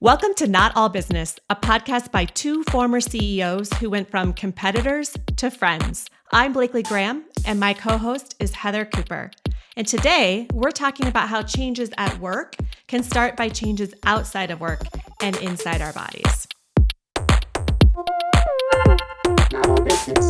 Welcome to Not All Business, a podcast by two former CEOs who went from competitors to friends. I'm Blakely Graham, and my co-host is Heather Cooper. And today, we're talking about how changes at work can start by changes outside of work and inside our bodies. Not all business.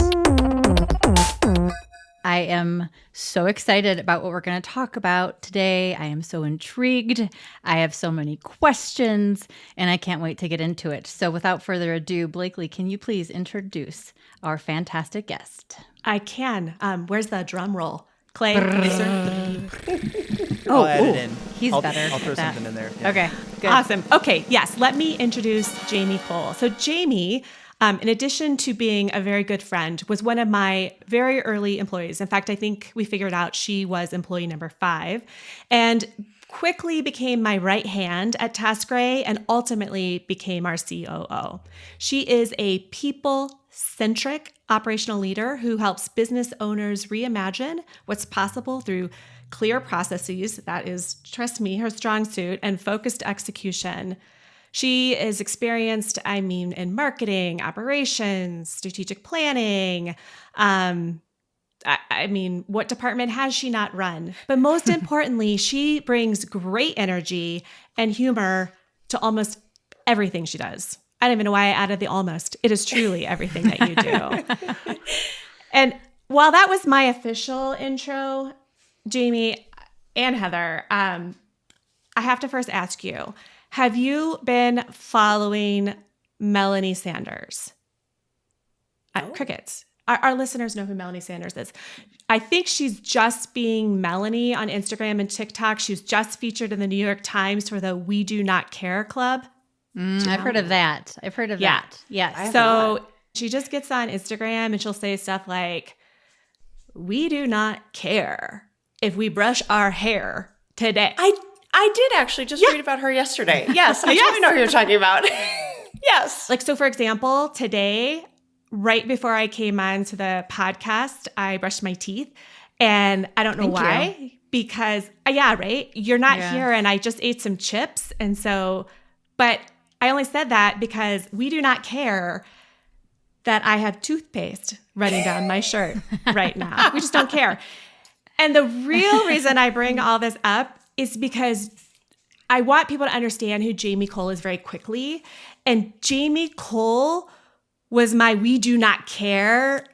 I am so excited about what we're going to talk about today. I am so intrigued. I have so many questions, and I can't wait to get into it. So without further ado, Blakely, can you please introduce our fantastic guest? I can. Where's the drum roll? Clay? I'll add it in. He's better I'll throw at that. something in there. Yeah. Okay, good. Awesome. Okay, yes, let me introduce Jamie Cole. So Jamie, in addition to being a very good friend, was one of my very early employees. In fact, I think we figured out she was employee number 5 and quickly became my right hand at TaskRay and ultimately became our COO. She is a people-centric operational leader who helps business owners reimagine what's possible through clear processes, that is, trust me, her strong suit, and focused execution. She is experienced, in marketing, operations, strategic planning. What department has she not run? But most importantly, she brings great energy and humor to almost everything she does. I don't even know why I added the almost. It is truly everything that you do. And while that was my official intro, Jamie and Heather, I have to first ask you, have you been following Melanie Sanders? Crickets. Our listeners know who Melanie Sanders is. I think she's just being Melanie on Instagram and TikTok. She was just featured in the New York Times for the We Do Not Care Club. I've heard of that. Yes. So she just gets on Instagram and she'll say stuff like, "We do not care if we brush our hair today." I did actually just read about her yesterday. Yes, I totally know who you're talking about. Yes. So for example, today, right before I came on to the podcast, I brushed my teeth. And I don't know why. Because, you're not here and I just ate some chips. And so, but I only said that because we do not care that I have toothpaste running down my shirt right now. We just don't care. And the real reason I bring all this up is because I want people to understand who Jamie Cole is very quickly. And Jamie Cole was my We Do Not Care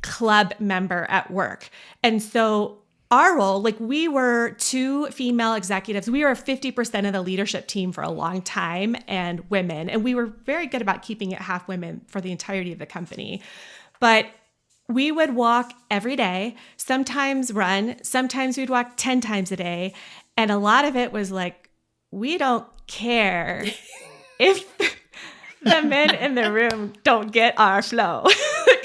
club member at work. And so our role, we were 2 female executives. We were 50% of the leadership team for a long time and women. And we were very good about keeping it half women for the entirety of the company. But we would walk every day, sometimes run, sometimes we'd walk 10 times a day. And a lot of it was we don't care if the men in the room don't get our flow.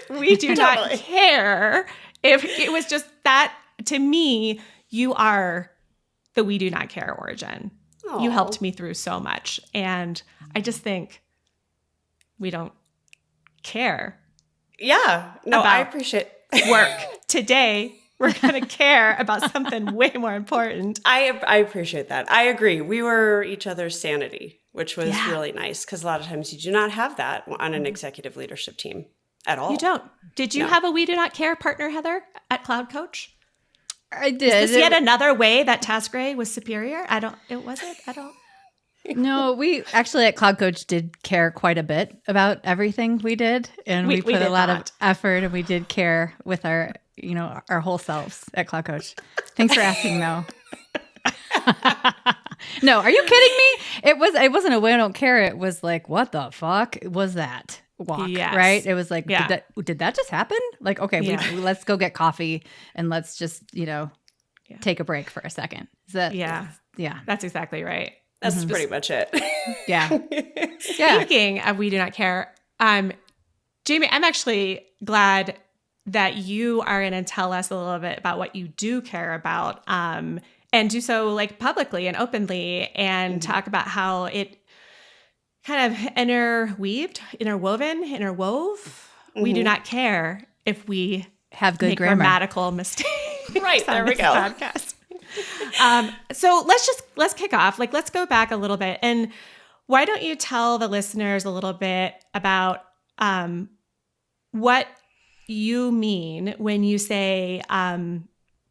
We do not care if it was just that. To me, you are the We Do Not Care origin. Aww. You helped me through so much. And I just think we don't care. Yeah. No, I appreciate work. Today, we're going to care about something way more important. I appreciate that. I agree. We were each other's sanity, which was really nice because a lot of times you do not have that on an executive leadership team at all. You don't. Did you have a We Do Not Care partner, Heather, at Cloud Coach? I did. Is this yet another way that TaskRay was superior? No, we actually at Cloud Coach did care quite a bit about everything we did. And we put a lot of effort and we did care with our whole selves at Cloud Coach. Thanks for asking though. No, are you kidding me? It wasn't a way I don't care. It was what the fuck was that walk? Yes. Right? It was did that just happen? Let's go get coffee and let's just, take a break for a second. Is that, yeah. That's exactly right. That's pretty much it. Yeah. Speaking of We Do Not Care, Jamie, I'm actually glad that you are going to tell us a little bit about what you do care about, and do so publicly and openly, and talk about how it kind of interwove. We do not care if we have good make grammar. Grammatical mistakes. Right, there we go. Podcast. So let's kick off. Let's go back a little bit. And why don't you tell the listeners a little bit about what you mean when you say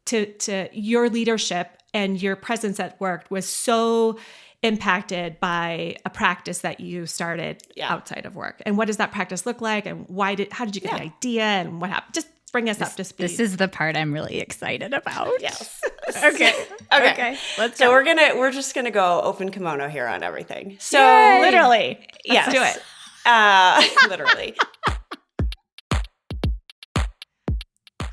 to your leadership and your presence at work was so impacted by a practice that you started outside of work. And what does that practice look like? And how did you get the idea and what happened? Just bring us up to speed. This is the part I'm really excited about. Yes. Okay. Let's So go. we're just gonna go open kimono here on everything. So Yay! Literally. yes. Let's do it. Literally.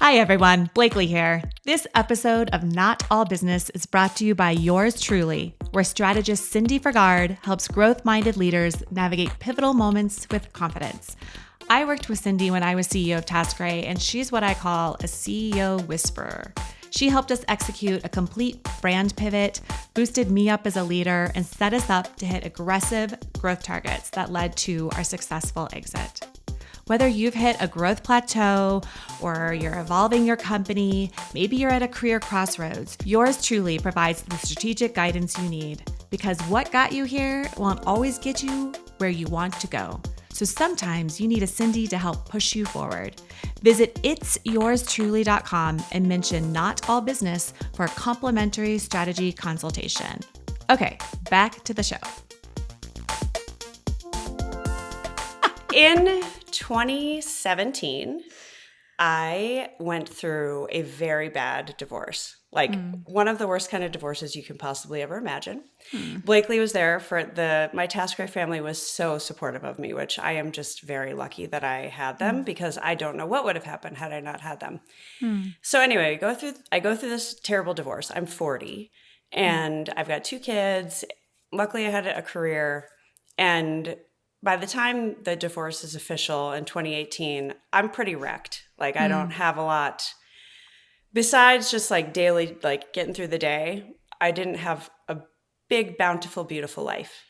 Hi, everyone. Blakely here. This episode of Not All Business is brought to you by yours truly, where strategist Cindy Fergard helps growth-minded leaders navigate pivotal moments with confidence. I worked with Cindy when I was CEO of TaskRay, and she's what I call a CEO whisperer. She helped us execute a complete brand pivot, boosted me up as a leader, and set us up to hit aggressive growth targets that led to our successful exit. Whether you've hit a growth plateau or you're evolving your company, maybe you're at a career crossroads, yours truly provides the strategic guidance you need, because what got you here won't always get you where you want to go. So sometimes you need a Cindy to help push you forward. Visit itsyourstruly.com and mention Not All Business for a complimentary strategy consultation. Okay, back to the show. In 2017, I went through a very bad divorce. Like one of the worst kind of divorces you can possibly ever imagine. Blakely was there for my TaskRay family was so supportive of me, which I am just very lucky that I had them because I don't know what would have happened had I not had them. So anyway, I go through this terrible divorce. I'm 40 and I've got 2 kids. Luckily I had a career, and by the time the divorce is official in 2018, I'm pretty wrecked. Like I don't have a lot besides just like daily, like getting through the day. I didn't have a big, bountiful, beautiful life,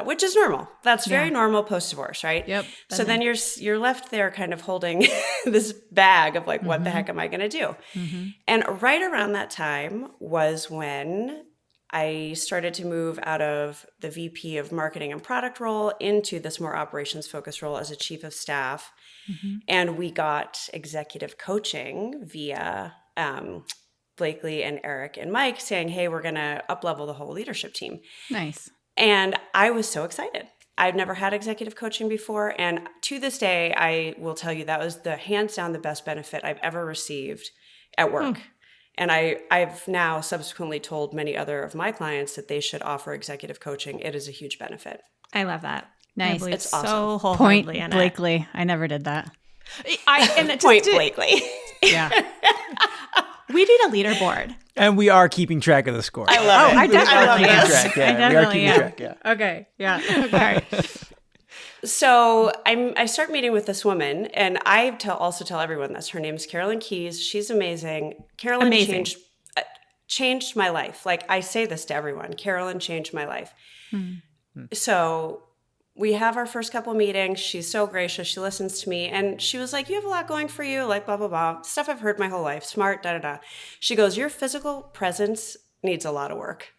which is normal. That's very normal post-divorce, right? Yep. So then you're left there kind of holding this bag of like, what the heck am I going to do? And right around that time was when I started to move out of the VP of marketing and product role into this more operations focused role as a chief of staff. And we got executive coaching via Blakely and Eric and Mike saying, hey, we're going to up-level the whole leadership team. Nice. And I was so excited. I've never had executive coaching before. And to this day, I will tell you that was the hands down the best benefit I've ever received at work. And I've now subsequently told many other of my clients that they should offer executive coaching. It is a huge benefit. I love that. Nice. I believe It's so awesome. wholeheartedly Point in Blakely. I never did that. it. Point Blakely. Yeah. We need a leaderboard. And we are keeping track of the score. I love it. I definitely am. Track. Yeah, I we are definitely keeping am. track. Yeah. Okay. Yeah. Okay. So I start meeting with this woman, and I also tell everyone this. Her name's Carolyn Keys. She's amazing. Carolyn changed my life. Like I say this to everyone. Carolyn changed my life. So we have our first couple meetings. She's so gracious. She listens to me. And she was like, you have a lot going for you, like blah, blah, blah. Stuff I've heard my whole life. Smart, da-da-da. She goes, your physical presence needs a lot of work.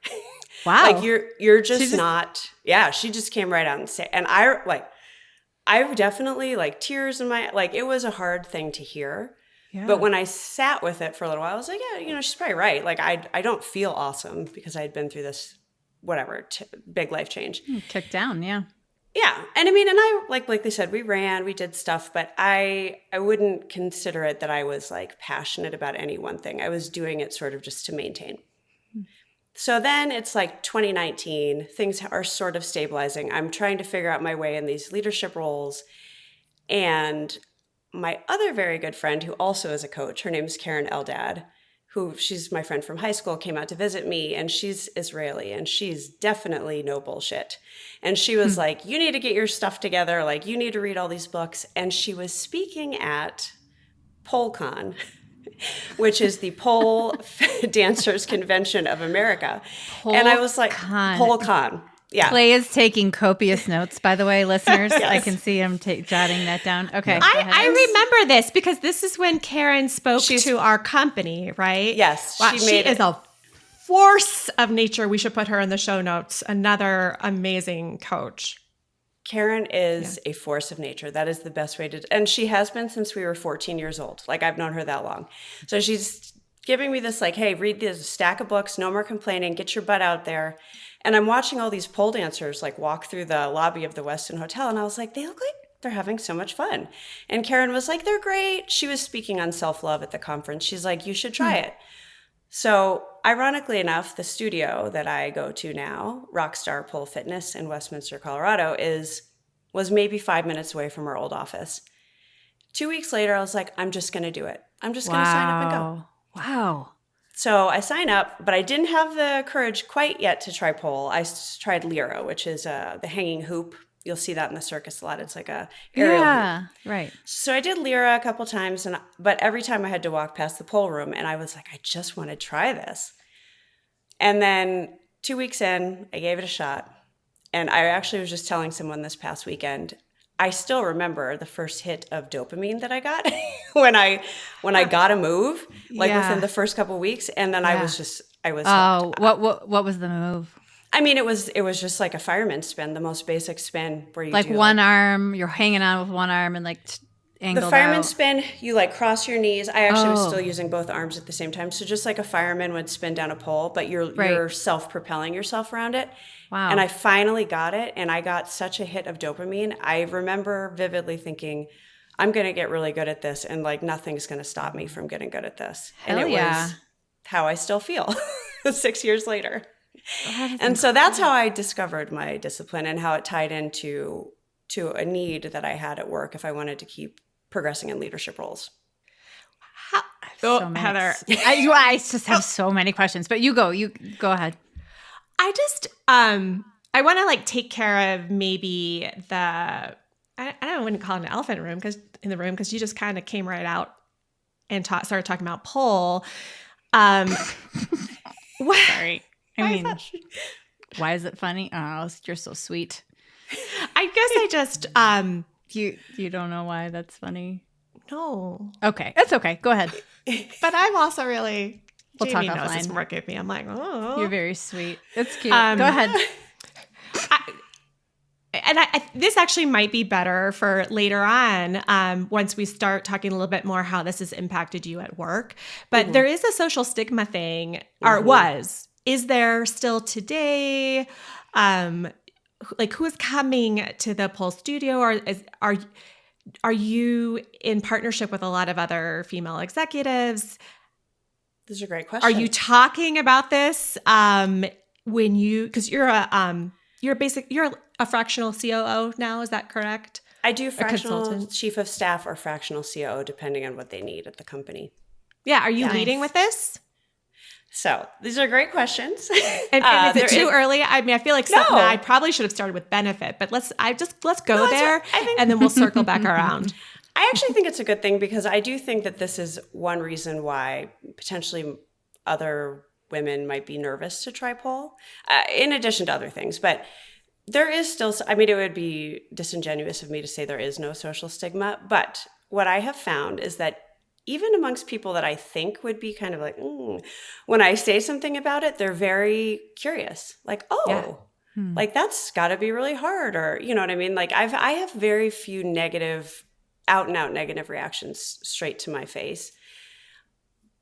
Wow. Like you're just not, she just came right out and said, and I definitely like tears in my, like it was a hard thing to hear. Yeah. But when I sat with it for a little while, I was like, yeah, she's probably right. Like I don't feel awesome because I'd been through this, whatever, big life change. Kicked down. Yeah. Yeah. And I mean, and I, like they said, we did stuff, but I wouldn't consider it that I was like passionate about any one thing. I was doing it sort of just to maintain. So then it's like 2019, things are sort of stabilizing. I'm trying to figure out my way in these leadership roles. And my other very good friend, who also is a coach, her name's Karen Eldad, she's my friend from high school, came out to visit me, and she's Israeli, and she's definitely no bullshit. And she was like, you need to get your stuff together. Like, you need to read all these books. And she was speaking at PoleCon, which is the Pole Dancers Convention of America. And I was like, PoleCon. Yeah. Clay is taking copious notes, by the way, listeners. Yes. I can see him jotting that down. Okay. I remember this because this is when Karen spoke to our company, right? Yes. Wow, she is a force of nature. We should put her in the show notes. Another amazing coach. Karen is a force of nature. That is the best way to, and she has been since we were 14 years old. Like, I've known her that long. So she's giving me this, like, hey, read this stack of books, no more complaining, get your butt out there. And I'm watching all these pole dancers like walk through the lobby of the Westin Hotel. And I was like, they look like they're having so much fun. And Karen was like, they're great. She was speaking on self-love at the conference. She's like, you should try it. So ironically enough, the studio that I go to now, Rockstar Pole Fitness in Westminster, Colorado, was maybe 5 minutes away from our old office. 2 weeks later, I was like, I'm just going to do it. I'm just going to sign up and go. Wow. So I sign up, but I didn't have the courage quite yet to try pole. I tried Lyra, which is the hanging hoop. You'll see that in the circus a lot. It's like a aerial hoop. Right. So I did Lyra a couple times, but every time I had to walk past the pole room, and I was like, I just want to try this. And then 2 weeks in, I gave it a shot. And I actually was just telling someone this past weekend, I still remember the first hit of dopamine that I got when I got a move, like within the first couple of weeks. And then I was hooked. What was the move? I mean, it was just like a fireman spin, the most basic spin where you like do one arm, you're hanging on with one arm and like angled the fireman out. spin, you like cross your knees. I actually was still using both arms at the same time. So just like a fireman would spin down a pole, but you're self-propelling yourself around it. Wow. And I finally got it, and I got such a hit of dopamine. I remember vividly thinking, I'm going to get really good at this, and like nothing's going to stop me from getting good at this. Hell and it was how I still feel 6 years later. And so that's how I discovered my discipline and how it tied into a need that I had at work if I wanted to keep progressing in leadership roles. Heather. I just have so many questions, but you go ahead. I just, I want to like take care of maybe I wouldn't call it an elephant room because you just kind of came right out and started talking about pole. Sorry. I mean, why is it funny? Oh, you're so sweet. I guess I just, you don't know why that's funny? No. Okay. That's okay. Go ahead. But I'm also really, We'll Jamie talk knows offline. this work with me. I'm like, oh. You're very sweet. It's cute. Go ahead. This actually might be better for later on once we start talking a little bit more how this has impacted you at work. But there is a social stigma thing, or it was. Is there still today? Like, who is coming to the pole studio, or are you in partnership with a lot of other female executives? These are great questions. Are you talking about this because you're a fractional COO now? Is that correct? I do fractional chief of staff or fractional COO, depending on what they need at the company. Yeah. Are you leading with this? So these are great questions. And is it too early? I mean, I feel like something that I probably should have started with benefit, but let's go there and then we'll circle back around. I actually think it's a good thing because I do think that this is one reason why potentially other women might be nervous to try pole, in addition to other things. But there is still, I mean, it would be disingenuous of me to say there is no social stigma. But what I have found is that even amongst people that I think would be kind of like, when I say something about it, they're very curious. Like, like that's got to be really hard. Or, you know what I mean? Like I have very few out and out negative reactions straight to my face.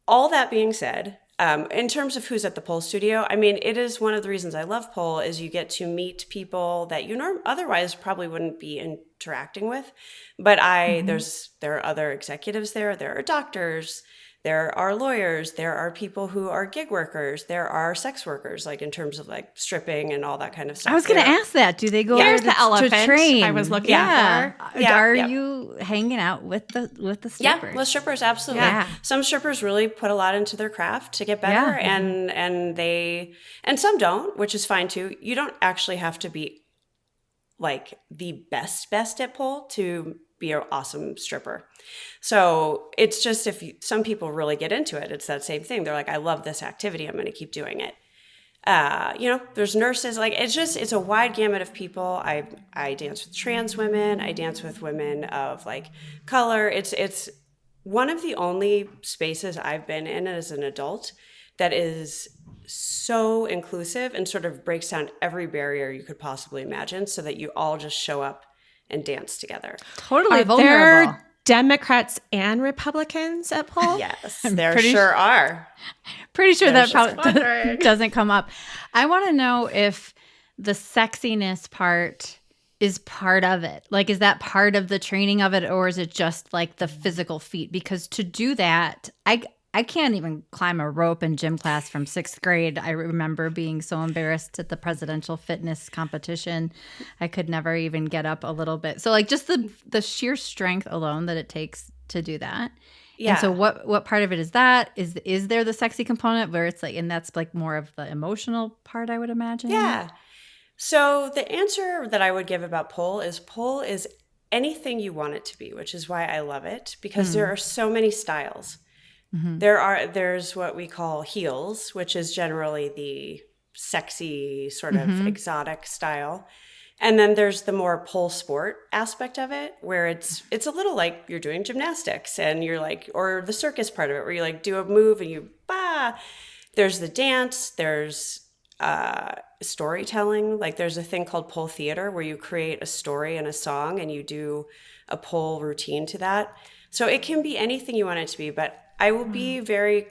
All that being said, in terms of who's at the pole studio, I mean, it is one of the reasons I love pole is you get to meet people that you otherwise probably wouldn't be interacting with. But there are other executives there. There are doctors. There are lawyers. There are people who are gig workers. There are sex workers, like in terms of like stripping and all that kind of stuff. I was going to ask that. Do they go there the elephant to train? I was looking for. Are you hanging out with the strippers? Yeah, with strippers, absolutely. Yeah. Some strippers really put a lot into their craft to get better, and some don't, which is fine too. You don't actually have to be like the best at pole to be an awesome stripper. So it's just some people really get into it, it's that same thing. They're like, I love this activity. I'm going to keep doing it. There's nurses, like it's a wide gamut of people. I dance with trans women. I dance with women of like color. It's one of the only spaces I've been in as an adult that is so inclusive and sort of breaks down every barrier you could possibly imagine so that you all just show up and dance together. Totally Are vulnerable. there Democrats and Republicans at Pole? Yes, there sure are. Pretty sure There's that just probably doesn't come up. I want to know if the sexiness part is part of it. Like, is that part of the training of it, or is it just like the physical feat? Because to do that, I can't even climb a rope in gym class from 6th grade. I remember being so embarrassed at the presidential fitness competition. I could never even get up a little bit. So like just the sheer strength alone that it takes to do that. Yeah. And so what part of it is that? Is there the sexy component where it's like, and that's like more of the emotional part, I would imagine? Yeah. So the answer that I would give about pole is anything you want it to be, which is why I love it, because there are so many styles. Mm-hmm. There's what we call heels, which is generally the sexy sort of exotic style. And then there's the more pole sport aspect of it, where it's a little like you're doing gymnastics and you're like, or the circus part of it, where you like do a move and you There's the dance, there's storytelling. Like there's a thing called pole theater where you create a story and a song and you do a pole routine to that. So it can be anything you want it to be, but I will be very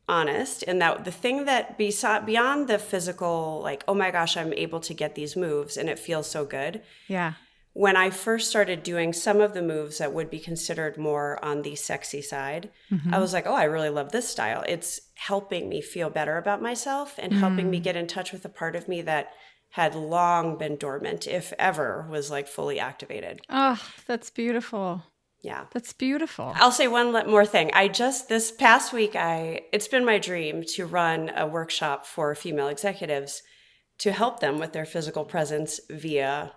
honest in that the thing that beyond the physical, like, oh my gosh, I'm able to get these moves and it feels so good. Yeah. When I first started doing some of the moves that would be considered more on the sexy side, I was like, oh, I really love this style. It's helping me feel better about myself and helping me get in touch with a part of me that had long been dormant, if ever was like fully activated. Oh, that's beautiful. Yeah. That's beautiful. I'll say one more thing. This past week, it's been my dream to run a workshop for female executives to help them with their physical presence via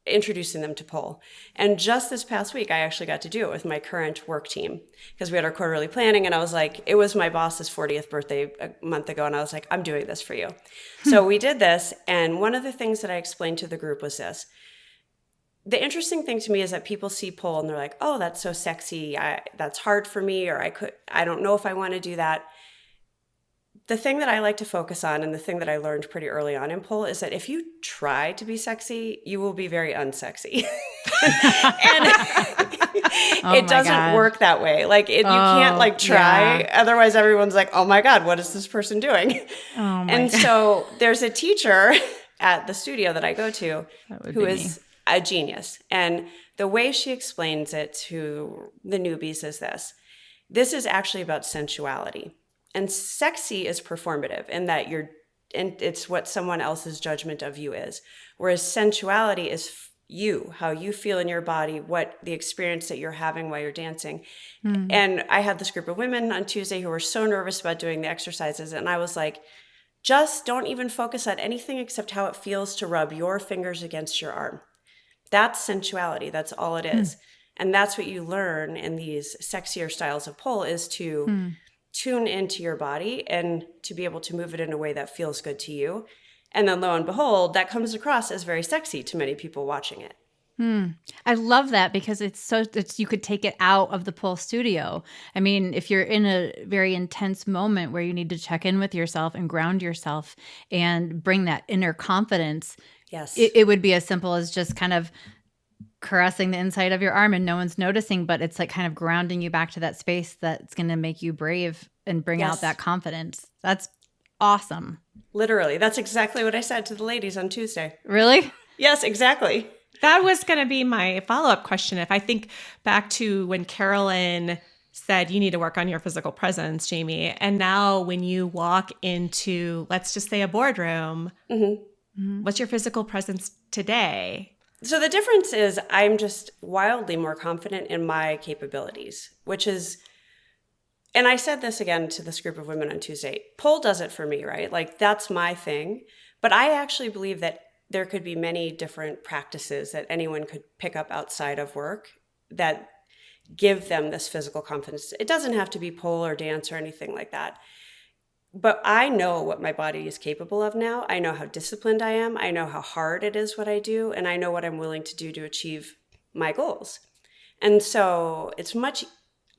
introducing them to pole. And just this past week, I actually got to do it with my current work team because we had our quarterly planning. And I was like, it was my boss's 40th birthday a month ago. And I was like, I'm doing this for you. So we did this. And one of the things that I explained to the group was this. The interesting thing to me is that people see pole and they're like, oh, that's so sexy. That's hard for me, or I don't know if I want to do that. The thing that I like to focus on, and the thing that I learned pretty early on in pole, is that if you try to be sexy, you will be very unsexy. And it doesn't work that way. Like you can't like try. Yeah. Otherwise everyone's like, oh my God, what is this person doing? So there's a teacher at the studio that I go to who is a genius. And the way she explains it to the newbies is this. This is actually about sensuality. And sexy is performative in that it's what someone else's judgment of you is. Whereas sensuality is how you feel in your body, what the experience that you're having while you're dancing. And I had this group of women on Tuesday who were so nervous about doing the exercises. And I was like, just don't even focus on anything except how it feels to rub your fingers against your arm. That's sensuality. That's all it is. And that's what you learn in these sexier styles of pole is to tune into your body and to be able to move it in a way that feels good to you. And then lo and behold, that comes across as very sexy to many people watching it. I love that because you could take it out of the pole studio. I mean, if you're in a very intense moment where you need to check in with yourself and ground yourself and bring that inner confidence, yes, it would be as simple as just kind of caressing the inside of your arm and no one's noticing, but it's like kind of grounding you back to that space that's going to make you brave and bring out that confidence. That's awesome. Literally. That's exactly what I said to the ladies on Tuesday. Really? Yes, exactly. That was going to be my follow-up question. If I think back to when Carolyn said you need to work on your physical presence, Jamie, and now when you walk into, let's just say, a boardroom, what's your physical presence today? So the difference is I'm just wildly more confident in my capabilities, which is, and I said this again to this group of women on Tuesday, pole does it for me, right? Like that's my thing. But I actually believe that there could be many different practices that anyone could pick up outside of work that give them this physical confidence. It doesn't have to be pole or dance or anything like that. But I know what my body is capable of now. I know how disciplined I am. I know how hard it is what I do. And I know what I'm willing to do to achieve my goals. And so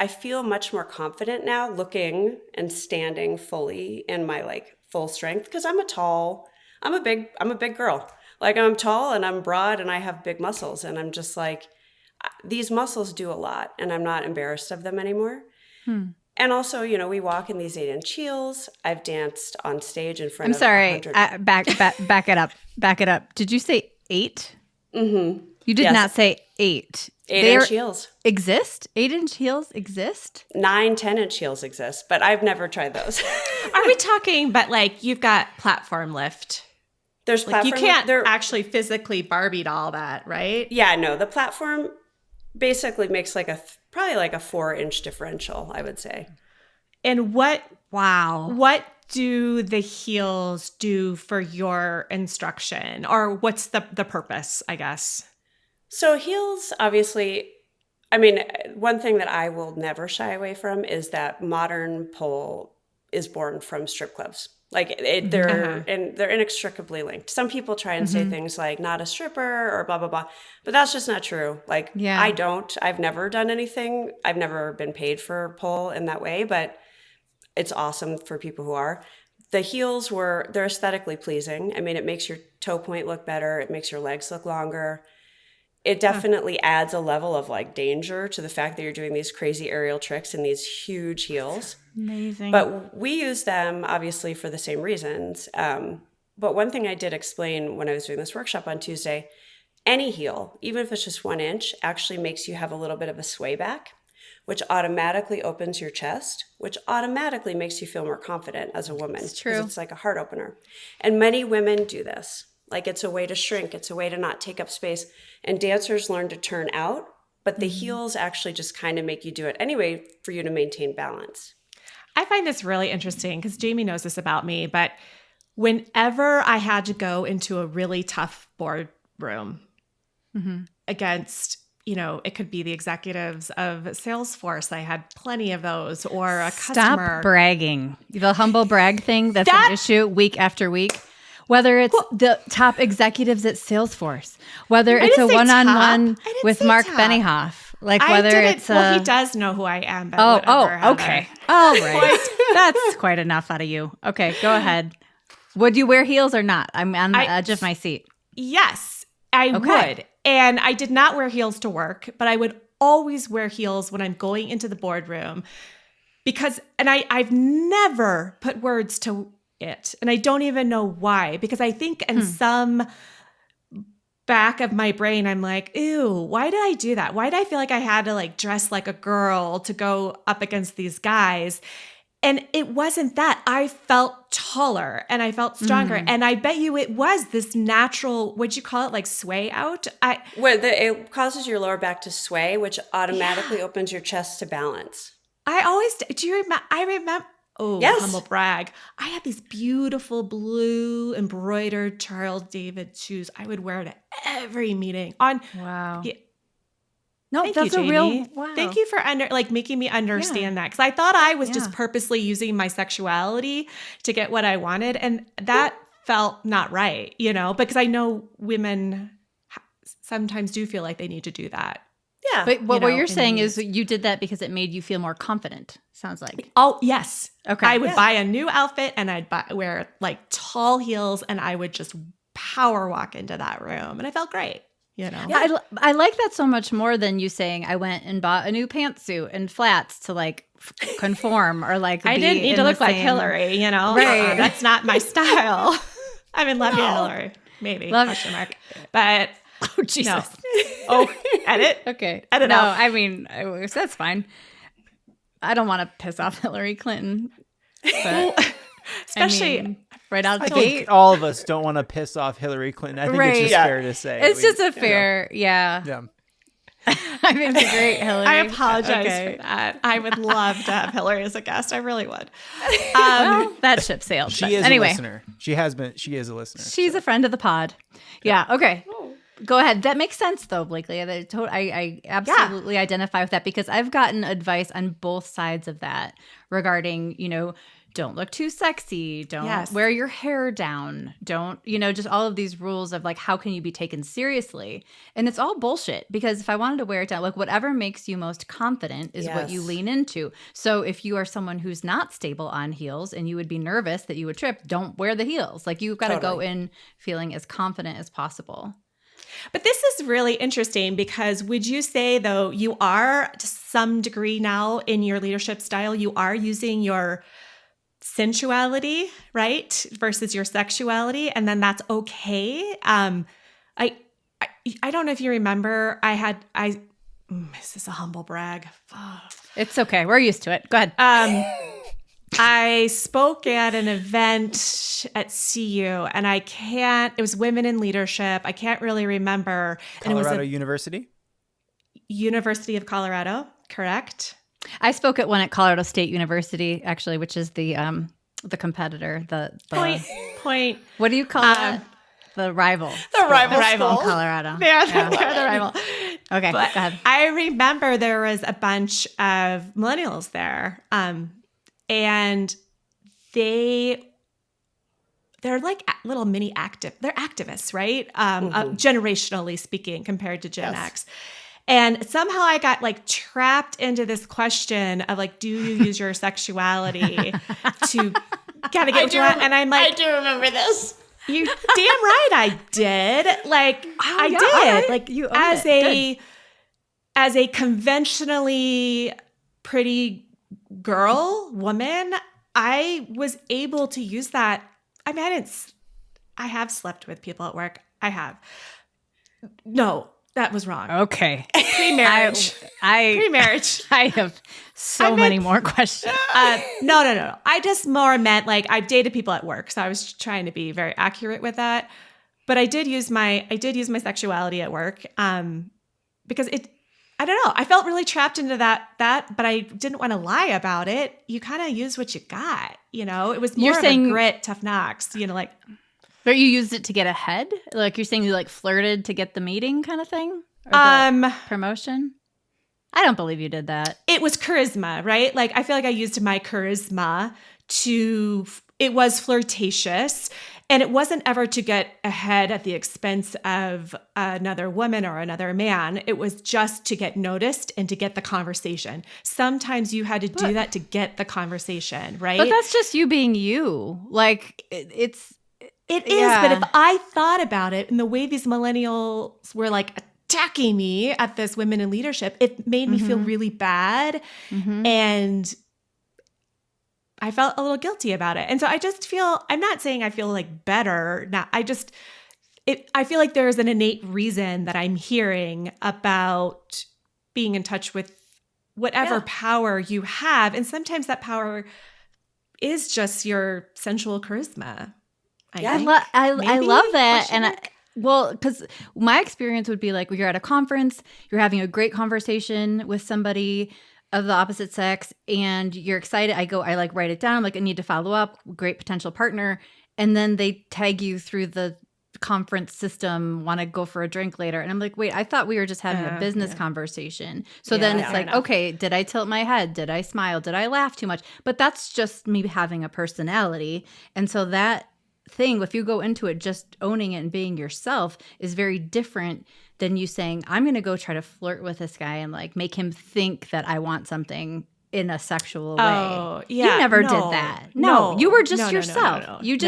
I feel much more confident now looking and standing fully in my full strength because I'm a big girl. Like I'm tall and I'm broad and I have big muscles. And I'm just like, these muscles do a lot and I'm not embarrassed of them anymore. And also, we walk in these 8-inch heels. I've danced on stage in front of 100. Back it up. Did you say 8? Mm-hmm. You did not say 8. 8-inch heels. Exist? 8-inch heels exist? 9, 10-inch heels exist, but I've never tried those. Are we talking, but like you've got platform lift? There's platform lift. You can't actually physically Barbie doll that, right? Yeah, no. The platform basically makes like probably like a 4-inch differential, I would say. And what do the heels do for your instruction? Or what's the purpose, I guess? So heels, obviously, I mean, one thing that I will never shy away from is that modern pole is born from strip clubs. Like they're inextricably linked. Some people try and say things like not a stripper or blah, blah, blah, but that's just not true. Like I've never done anything. I've never been paid for pole in that way, but it's awesome for people who are. The heels they're aesthetically pleasing. I mean, it makes your toe point look better. It makes your legs look longer. It definitely adds a level of like danger to the fact that you're doing these crazy aerial tricks in these huge heels. Amazing. But we use them obviously for the same reasons. But one thing I did explain when I was doing this workshop on Tuesday, any heel, even if it's just 1 inch, actually makes you have a little bit of a sway back, which automatically opens your chest, which automatically makes you feel more confident as a woman. It's true. It's like a heart opener. And many women do this. Like it's a way to shrink. It's a way to not take up space. And dancers learn to turn out, but the heels actually just kind of make you do it anyway for you to maintain balance. I find this really interesting because Jamie knows this about me, but whenever I had to go into a really tough boardroom against, it could be the executives of Salesforce. I had plenty of those, or a customer. Stop bragging. The humble brag thing, that's an issue week after week. Whether it's the top executives at Salesforce, whether it's a one-on-one with Mark Benioff, like whether it's he does know who I am. But okay. All right. That's quite enough out of you. Okay, go ahead. Would you wear heels or not? I'm on the edge of my seat. Yes, I would. And I did not wear heels to work, but I would always wear heels when I'm going into the boardroom because, and I've never put words to it. And I don't even know why, because I think in some back of my brain, I'm like, ew, why did I do that? Why did I feel like I had to like dress like a girl to go up against these guys? And it wasn't that. I felt taller and I felt stronger. And I bet you it was this natural, what'd you call it? Like sway out? It causes your lower back to sway, which automatically opens your chest to balance. I always, do you remember? I remember. Oh, yes. Humble brag. I had these beautiful blue embroidered Charles David shoes. I would wear it at every meeting. Wow. Yeah. No, Thank that's you, a Jamie. real wow. Thank you for making me understand that. Because I thought I was just purposely using my sexuality to get what I wanted. And that felt not right, because I know women sometimes do feel like they need to do that. Yeah. But what you're saying is you did that because it made you feel more confident, sounds like. Oh, yes. Okay. I would buy a new outfit and I'd wear like tall heels and I would just power walk into that room. And I felt great, Yeah. I like that so much more than you saying I went and bought a new pantsuit and flats to like conform or like I didn't need to look like Hillary, Right. That's not my style. I mean, love you, Hillary. Maybe. Question mark. But oh, Jesus. No. Oh, edit? Okay. Edit no, out. I mean, that's fine. I don't want to piss off Hillary Clinton. But, especially right out the I gate. think all of us don't want to piss off Hillary Clinton. I think it's just fair to say. It's just a fair, yeah. I mean, it's a great Hillary. I apologize for that. I would love to have Hillary as a guest. I really would. Well, that ship sailed. She is a listener. She is a listener. She's a friend of the pod. Yeah. Okay. Go ahead. That makes sense, though, Blakely. I absolutely identify with that because I've gotten advice on both sides of that regarding, don't look too sexy. Don't wear your hair down. Don't, just all of these rules of like, how can you be taken seriously? And it's all bullshit, because if I wanted to wear it down, like whatever makes you most confident is what you lean into. So if you are someone who's not stable on heels and you would be nervous that you would trip, don't wear the heels. Like you've got to go in feeling as confident as possible. But this is really interesting, because would you say, though, you are to some degree now in your leadership style, you are using your sensuality, right, versus your sexuality, and then that's okay? I don't know if you remember, this is a humble brag. It's okay. We're used to it. Go ahead. I spoke at an event at CU, and it was women in leadership. I can't really remember. Colorado University? University of Colorado, correct? I spoke at one at Colorado State University, actually, which is the competitor, the point. What do you call it? The rival. The rival in Colorado. They're the rival. Okay, but go ahead. I remember there was a bunch of millennials there, and they're like little mini they're activists, right? Generationally speaking, compared to Gen X. And somehow I got like trapped into this question of like, do you use your sexuality to kind of get what you want? And I'm like, I do remember this. You damn right I did. Like I did. Right. Like you as a conventionally pretty woman, I was able to use that. I mean, I have slept with people at work. I have. No. That was wrong. Okay. Pre-marriage. Pre-marriage. I have many more questions. No. I just more meant like I've dated people at work, so I was trying to be very accurate with that. But I did use my sexuality at work because I don't know. I felt really trapped into that, but I didn't want to lie about it. You kind of use what you got, It was more of a grit, tough knocks, like. But you used it to get ahead? Like you're saying you like flirted to get the meeting kind of thing? Or promotion? I don't believe you did that. It was charisma, right? Like I feel like I used my charisma it was flirtatious, and it wasn't ever to get ahead at the expense of another woman or another man. It was just to get noticed and to get the conversation. Sometimes you had to do that to get the conversation, right? But that's just you being you. Like It is, but if I thought about it and the way these millennials were like attacking me at this women in leadership, it made me feel really bad. And I felt a little guilty about it. And so I just I'm not saying I feel like better. I feel like there's an innate reason that I'm hearing about being in touch with whatever power you have. And sometimes that power is just your sensual charisma. I love that. And because my experience would be like you're at a conference, you're having a great conversation with somebody of the opposite sex, and you're excited. I like write it down. I'm like, I need to follow up, great potential partner. And then they tag you through the conference system, want to go for a drink later. And I'm like, wait, I thought we were just having a business conversation. So then it's like, okay, did I tilt my head? Did I smile? Did I laugh too much? But that's just me having a personality. And so that thing, if you go into it just owning it and being yourself, is very different than you saying, I'm going to go try to flirt with this guy and like make him think that I want something in a sexual way. Oh, yeah. You never did that. No, you were just yourself. No. You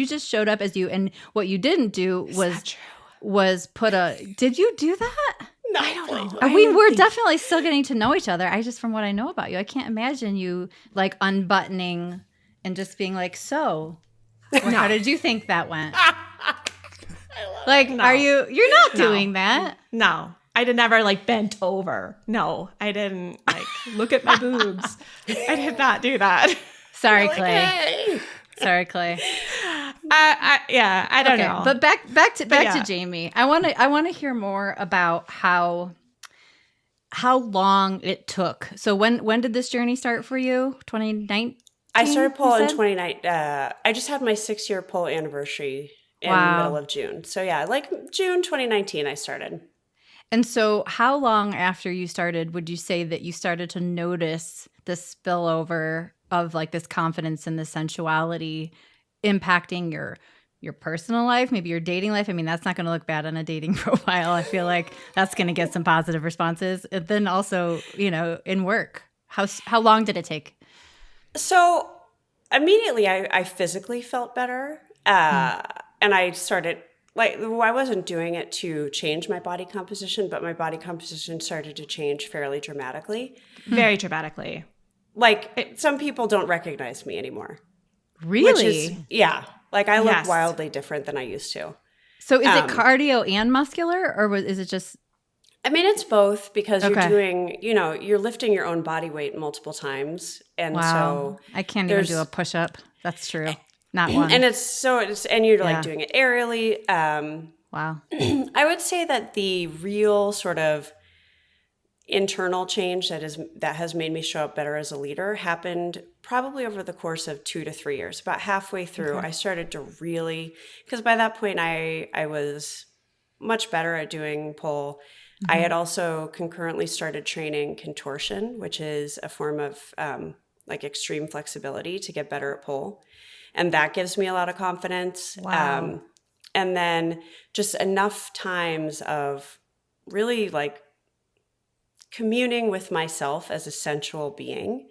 just showed up as you. And what you didn't do was did you do that? No, I don't know. We're definitely still getting to know each other. From what I know about you, I can't imagine you like unbuttoning and just being like, so how did you think that went? Like, you're not doing that. No, I did never like bent over. No, I didn't like look at my boobs. I did not do that. Sorry, Clay. Hey. Sorry, Clay. I don't know. But back to Jamie. I want to hear more about how long it took. So when did this journey start for you? 2019? I started pole in 2019. I just had my 6-year pole anniversary in the middle of June. So yeah, like June 2019 I started. And so how long after you started would you say that you started to notice the spillover of like this confidence and the sensuality impacting your personal life, maybe your dating life. I mean, that's not going to look bad on a dating profile. I feel like that's going to get some positive responses. And then also, in work, how long did it take? So immediately I physically felt better. And I started, I wasn't doing it to change my body composition, but my body composition started to change fairly dramatically. Very dramatically. Some people don't recognize me anymore. Really? Yeah. I look wildly different than I used to. So is it cardio and muscular, or is it just? I mean, it's both, because you're doing, you're lifting your own body weight multiple times. And so I can't even do a push-up. That's true. Not one. And and you're doing it aerially. Wow. I would say that the real sort of internal change that has made me show up better as a leader happened probably over the course of 2 to 3 years. About halfway through, I started to really, because by that point I was much better at doing pole. I had also concurrently started training Contortion, which is a form of extreme flexibility to get better at pole. And that gives me a lot of confidence. Wow. And then just enough times of really communing with myself as a sensual being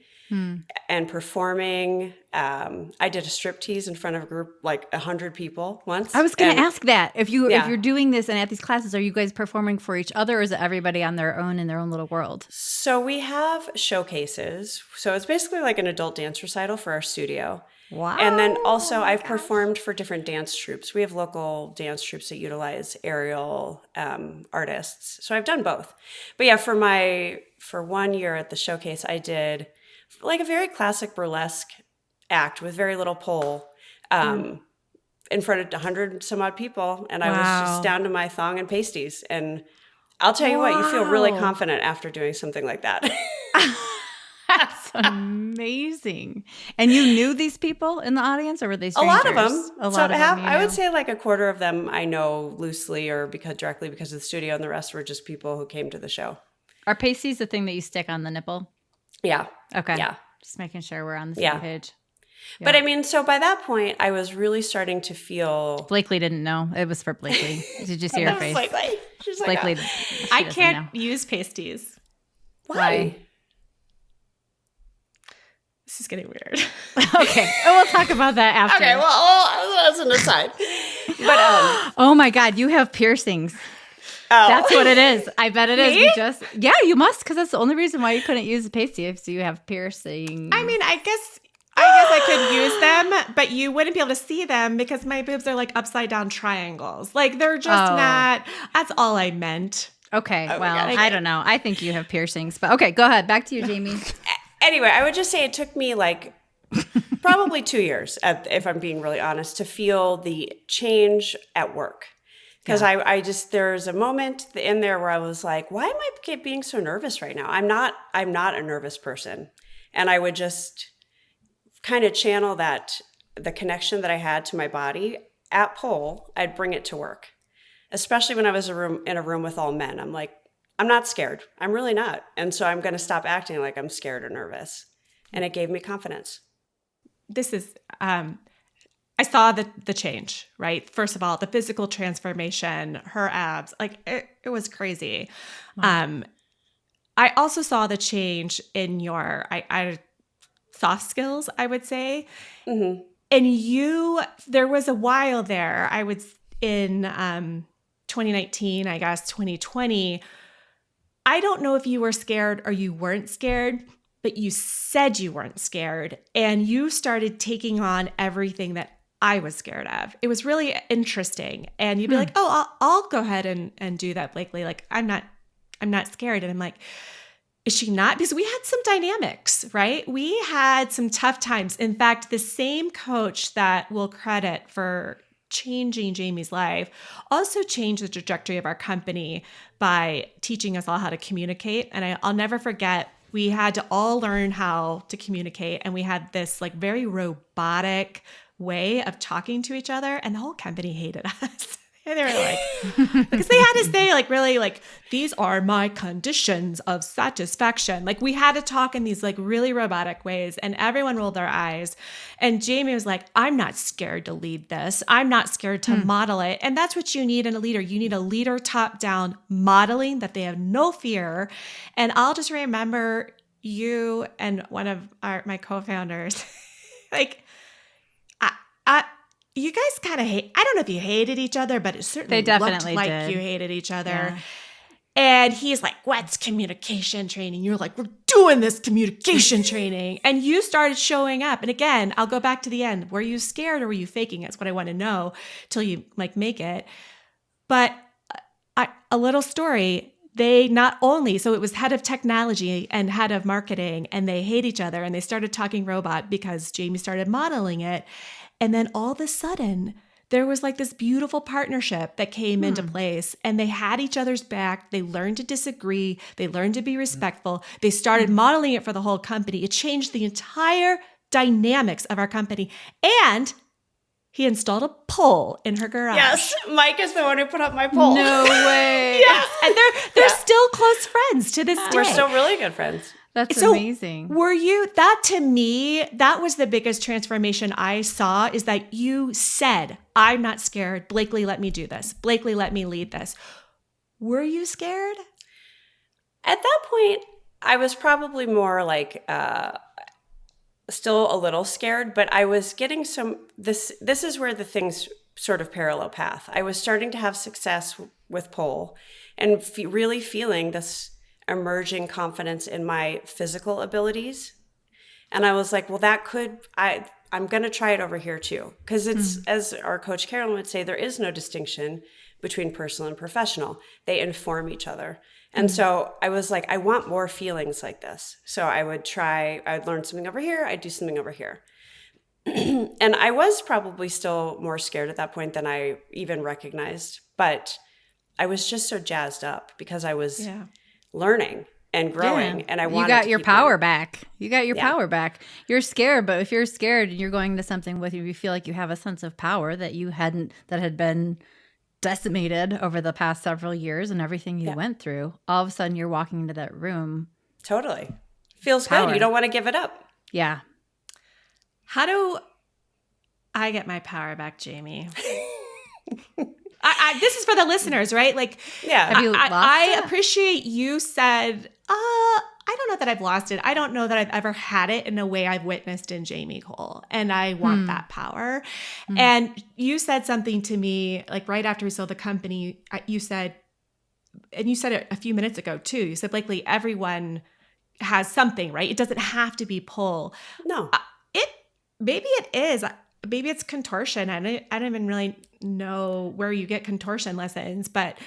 and performing. I did a striptease in front of a group, 100 people once. I was going to ask that. If you're doing this and at these classes, are you guys performing for each other, or is it everybody on their own in their own little world? So we have showcases. So it's basically like an adult dance recital for our studio. Wow. And then also I've performed for different dance troupes. We have local dance troupes that utilize aerial artists. So I've done both. But yeah, for 1 year at the showcase, I did a very classic burlesque act with very little pole in front of 100 some odd people. And I was just down to my thong and pasties. And I'll tell you what, you feel really confident after doing something like that. That's amazing. And you knew these people in the audience, or were they strangers? A lot of them. I would say a quarter of them I know loosely or directly because of the studio, and the rest were just people who came to the show. Are pasties the thing that you stick on the nipple? Yeah. Okay. Yeah. Just making sure we're on the same page. Yeah. But I mean, so by that point, I was really starting to feel. Blakely didn't know. It was for Blakely. Did you see her face? Blakely. She's Blakely. I can't use pasties. Why? This is getting weird. Okay. We'll talk about that after. Okay, well, that's an aside. But oh my God, you have piercings. Oh. That's what it is. I bet it is. You must, because that's the only reason why you couldn't use a pasty if you have piercing. I mean, I guess I could use them, but you wouldn't be able to see them because my boobs are upside down triangles. They're just not. That's all I meant. Okay. Well, I don't know. I think you have piercings, but okay, go ahead. Back to you, Jamie. Anyway, I would just say it took me probably 2 years, if I'm being really honest, to feel the change at work. Because there's a moment in there where I was like, why am I being so nervous right now? I'm not a nervous person. And I would just kind of channel the connection that I had to my body at pole, I'd bring it to work. Especially when I was in a room with all men. I'm like, I'm not scared. I'm really not. And so I'm going to stop acting like I'm scared or nervous. And it gave me confidence. This is, I saw the change, right? First of all, the physical transformation, her abs, it was crazy. Wow. I also saw the change in your soft skills, I would say. Mm-hmm. And there was a while there, I was in 2019, I guess 2020, I don't know if you were scared or you weren't scared, but you said you weren't scared, and you started taking on everything that I was scared of. It was really interesting. And you'd be like, oh, I'll go ahead and do that, Blakely. I'm not scared. And I'm like, is she not? Because we had some dynamics, right? We had some tough times. In fact, the same coach that we'll credit for changing Jamie's life also changed the trajectory of our company by teaching us all how to communicate. And I'll never forget, we had to all learn how to communicate. And we had this very robotic way of talking to each other, and the whole company hated us. And they were like, because they had to say like, really like, these are my conditions of satisfaction. Like we had to talk in these like really robotic ways and everyone rolled their eyes. And Jamie was like, I'm not scared to lead this. I'm not scared to model it. And that's what you need in a leader. You need a leader top down modeling that they have no fear. And I'll just remember you and one of my co-founders, like, you guys kind of hate, I don't know if you hated each other, but it certainly looked like you hated each other. Yeah. And he's like, what's communication training? You're like, we're doing this communication training. And you started showing up. And again, I'll go back to the end. Were you scared or were you faking it? It's what I want to know till you like make it. But a little story, they not only, so it was head of technology and head of marketing, and they hate each other and they started talking robot because Jamie started modeling it. And then all of a sudden, there was like this beautiful partnership that came into place and they had each other's back. They learned to disagree. They learned to be respectful. They started modeling it for the whole company. It changed the entire dynamics of our company. And he installed a pole in her garage. Yes, Mike is the one who put up my pole. No way. Yes, and they're still close friends to this day. We're still really good friends. That's amazing. Were you, that to me, that was the biggest transformation I saw, is that you said, I'm not scared. Blakely, let me do this. Blakely, let me lead this. Were you scared? At that point, I was probably more like, still a little scared, but I was getting this is where the things sort of parallel path. I was starting to have success with pole and really feeling this emerging confidence in my physical abilities. And I was like, well, I'm going to try it over here too. Because it's, as our coach Carolyn would say, there is no distinction between personal and professional. They inform each other. And so I was like, I want more feelings like this. So I would learn something over here. I'd do something over here. And I was probably still more scared at that point than I even recognized. But I was just so jazzed up because I was learning and growing, and I wanted to You got your power learning. back. You got your power back. You're scared, but if you're scared and you're going to something with you feel like you have a sense of power that had been decimated over the past several years and everything you went through, all of a sudden you're walking into that room. Totally. Feels good. You don't want to give it up. Yeah. How do I get my power back, Jamie? This is for the listeners, right? Like, Have you lost I it? appreciate you said, I don't know that I've lost it. I don't know that I've ever had it in a way I've witnessed in Jamie Cole. And I want that power. And you said something to me, like right after we sold the company, you said it a few minutes ago too. You said, Blakely, everyone has something, right? It doesn't have to be pull. No. Maybe it is. Maybe it's contortion. I don't even really know where you get contortion lessons, but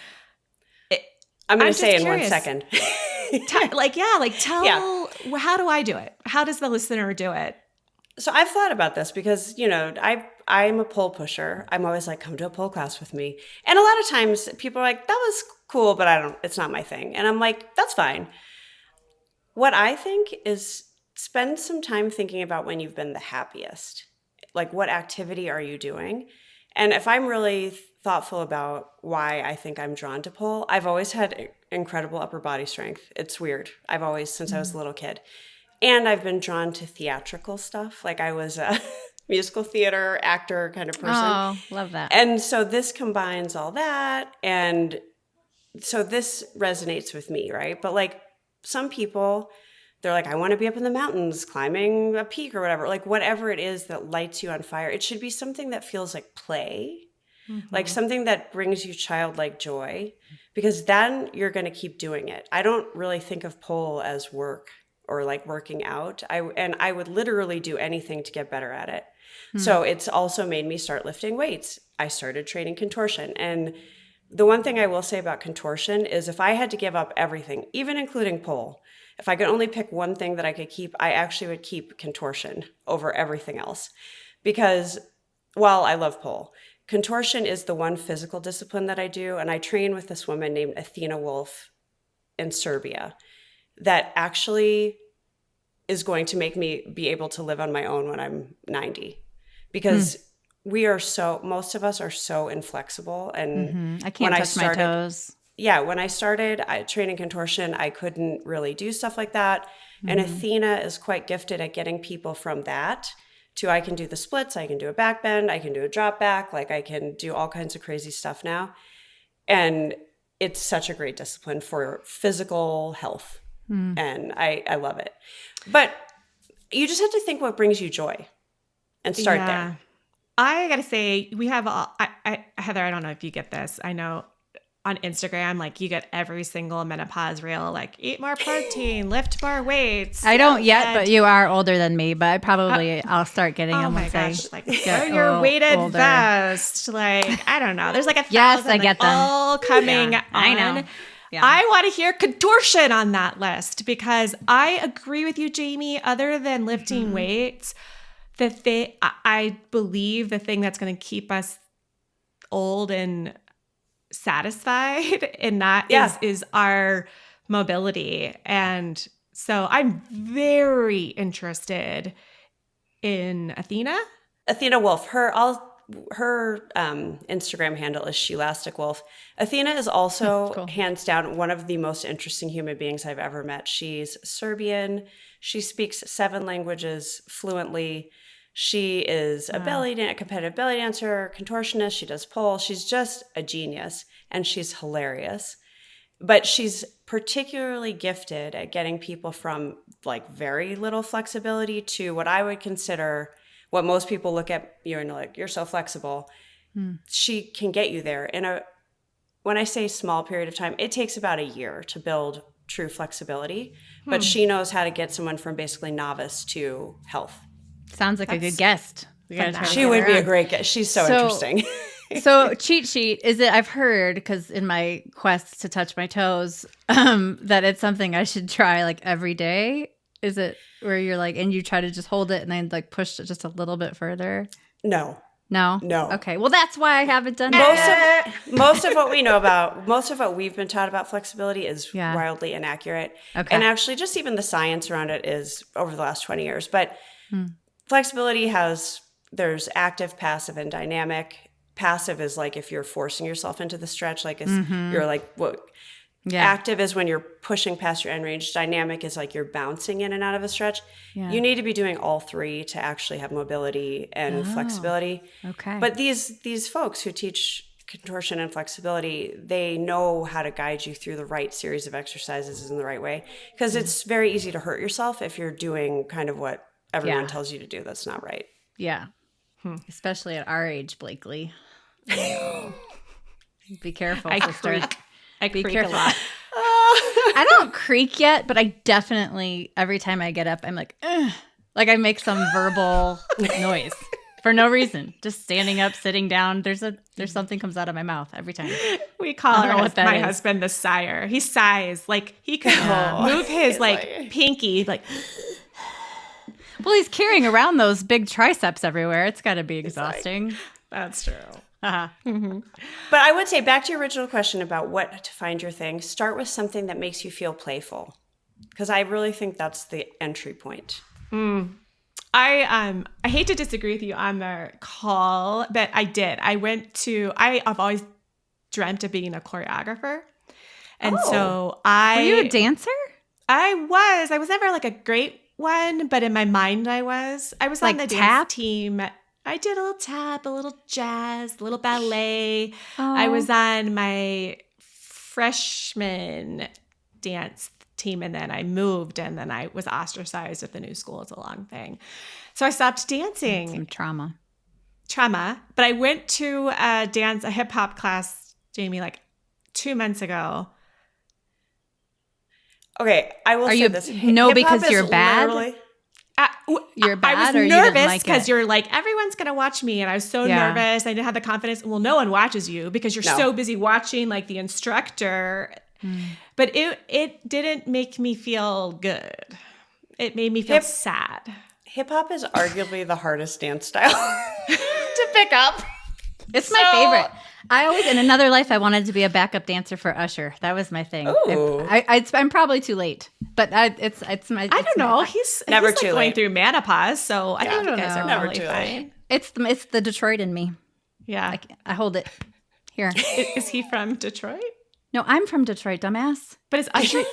I'm going to say in curious. 1 second. Tell, how do I do it? How does the listener do it? So I've thought about this because, I'm a pole pusher. I'm always like, come to a pole class with me. And a lot of times people are like, that was cool, but it's not my thing. And I'm like, that's fine. What I think is spend some time thinking about when you've been the happiest. Like, what activity are you doing? And if I'm really thoughtful about why I think I'm drawn to pole, I've always had incredible upper body strength. It's weird. I've always, since I was a little kid. And I've been drawn to theatrical stuff. Like, I was a musical theater actor kind of person. Oh, love that. And so this combines all that. And so this resonates with me, right? But like some people, they're like, I want to be up in the mountains, climbing a peak or whatever. Like whatever it is that lights you on fire, it should be something that feels like play, like something that brings you childlike joy, because then you're going to keep doing it. I don't really think of pole as work or like working out. I would literally do anything to get better at it. So it's also made me start lifting weights. I started training contortion. And the one thing I will say about contortion is if I had to give up everything, even including pole, if I could only pick one thing that I could keep, I actually would keep contortion over everything else. Because while I love pole, contortion is the one physical discipline that I do. And I train with this woman named Athena Wolf in Serbia that actually is going to make me be able to live on my own when I'm 90. Because most of us are so inflexible. And I can't touch my toes. Yeah, when I started training contortion, I couldn't really do stuff like that. And Athena is quite gifted at getting people from that to I can do the splits, I can do a back bend, I can do a drop back, like I can do all kinds of crazy stuff now. And it's such a great discipline for physical health. And I love it. But you just have to think what brings you joy and start there. I got to say, we have, Heather, I don't know if you get this. I know on Instagram, like you get every single menopause reel, like eat more protein, lift more weights. I don't yet, but you are older than me, but I'll start getting them once I get your weighted older. Vest. Like, I don't know. There's like 1,000 yes, I get them. all coming on. I know. Yeah. I want to hear contortion on that list because I agree with you, Jamie, other than lifting weights, I believe the thing that's going to keep us old and satisfied and that is our mobility. And so I'm very interested in Athena Wolf. Her Instagram handle is Shelastic Wolf. Athena is also cool. Hands down one of the most interesting human beings I've ever met. She's Serbian. She speaks 7 languages fluently. She is a competitive belly dancer, contortionist. She does pole. She's just a genius, and she's hilarious. But she's particularly gifted at getting people from like very little flexibility to what I would consider what most people look at you and like, you're so flexible. She can get you there when I say small period of time, it takes about a year to build true flexibility. But she knows how to get someone from basically novice to health. Sounds like a good guest. She would be a great guest. She's so interesting. So cheat sheet, is it, I've heard, because in my quest to touch my toes, that it's something I should try like every day. Is it where you're like, and you try to just hold it and then like push it just a little bit further? No. Okay. Well, that's why I haven't done that. Most of what we know about, most of what we've been taught about flexibility is wildly inaccurate. Okay. And actually just even the science around it is over the last 20 years. But flexibility there's active, passive, and dynamic. Passive is like if you're forcing yourself into the stretch, like you're like, what? Yeah. Active is when you're pushing past your end range. Dynamic is like you're bouncing in and out of a stretch. Yeah. You need to be doing all 3 to actually have mobility and flexibility. Okay. But these folks who teach contortion and flexibility, they know how to guide you through the right series of exercises in the right way. Because it's very easy to hurt yourself if you're doing kind of what everyone tells you to do. That's not right. Yeah. Especially at our age, Blakely. Be careful, sister. I creak a lot. I don't creak yet, but I definitely, every time I get up, I'm like, ugh. Like I make some verbal noise for no reason. Just standing up, sitting down. There's something comes out of my mouth every time. We call my husband the sire. He sighs. Like he could move his like pinky like. Well, he's carrying around those big triceps everywhere. It's got to be exhausting. That's true. But I would say back to your original question about what to find your thing, start with something that makes you feel playful, because I really think that's the entry point. I hate to disagree with you on the call, but I did. I've always dreamt of being a choreographer. And so Were you a dancer? I was never like a great one, but in my mind I was like on the dance team. I did a little tap, a little jazz, a little ballet. I was on my freshman dance team, and then I moved, and then I was ostracized at the new school. It's a long thing. So I stopped dancing. Some trauma. But I went to a hip hop class, Jamie, like 2 months ago. Okay, I will say this. No, because you're bad? You're bad, I was nervous because you're like, everyone's going to watch me. And I was so nervous. I didn't have the confidence. Well, no one watches you because you're so busy watching like the instructor. But it didn't make me feel good. It made me feel sad. Hip hop is arguably the hardest dance style to pick up. It's my favorite. I always, in another life, I wanted to be a backup dancer for Usher. That was my thing. I'm probably too late, but it's my. I don't know. He's never too late. Going through menopause, so I think you guys are probably fine. It's the Detroit in me. Yeah. I hold it here. Is he from Detroit? No, I'm from Detroit, dumbass. But is Usher?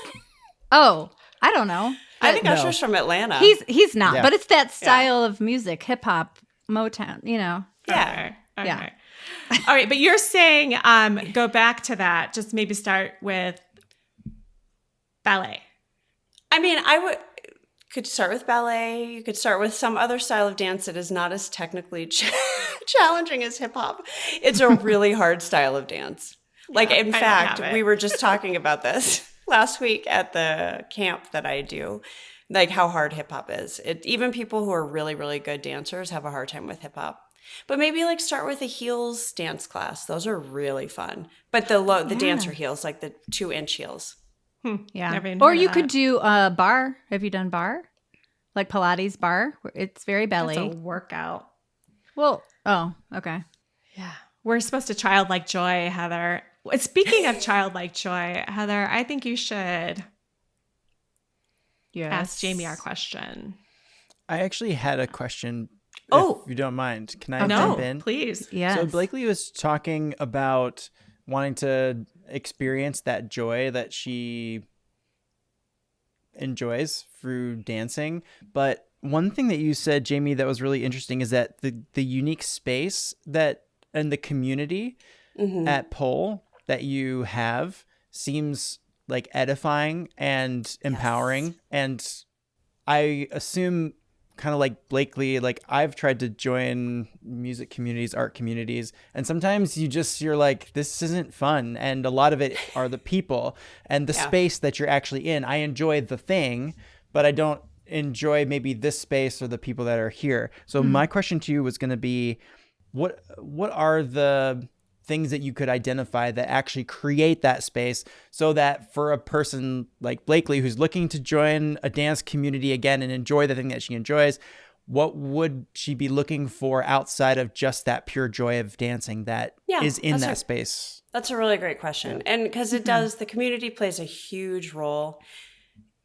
Oh, I don't know. I think Usher's from Atlanta. He's not, Yeah. but it's that style of music, hip hop, Motown, Yeah. Okay. Yeah. All right, but you're saying go back to that. Just maybe start with ballet. I mean, could start with ballet. You could start with some other style of dance that is not as technically challenging as hip hop. It's a really hard style of dance. Like, in fact, we were just talking about this last week at the camp that I do, like how hard hip hop is. Even people who are really, really good dancers have a hard time with hip hop. But maybe like start with a heels dance class. Those are really fun. But the dancer heels, like the 2-inch heels. Yeah. Or you could do bar. Have you done bar? Like Pilates bar. It's very belly. That's a workout. Well, oh, okay. Yeah. We're supposed to childlike joy, Heather. Speaking of childlike joy, Heather, I think you should ask Jamie our question. I actually had a question. Oh, if you don't mind, can I jump in? Please. Yes. So Blakely was talking about wanting to experience that joy that she enjoys through dancing. But one thing that you said, Jamie, that was really interesting is that the unique space and the community at Pole that you have seems like edifying and empowering. Yes. And I assume, kind of like Blakely, like I've tried to join music communities, art communities, and sometimes you're like, this isn't fun. And a lot of it are the people and the space that you're actually in. I enjoy the thing, but I don't enjoy maybe this space or the people that are here. So my question to you was going to be, what are the things that you could identify that actually create that space so that for a person like Blakely who's looking to join a dance community again and enjoy the thing that she enjoys, what would she be looking for outside of just that pure joy of dancing that is in that space? That's a really great question. And because it does, the community plays a huge role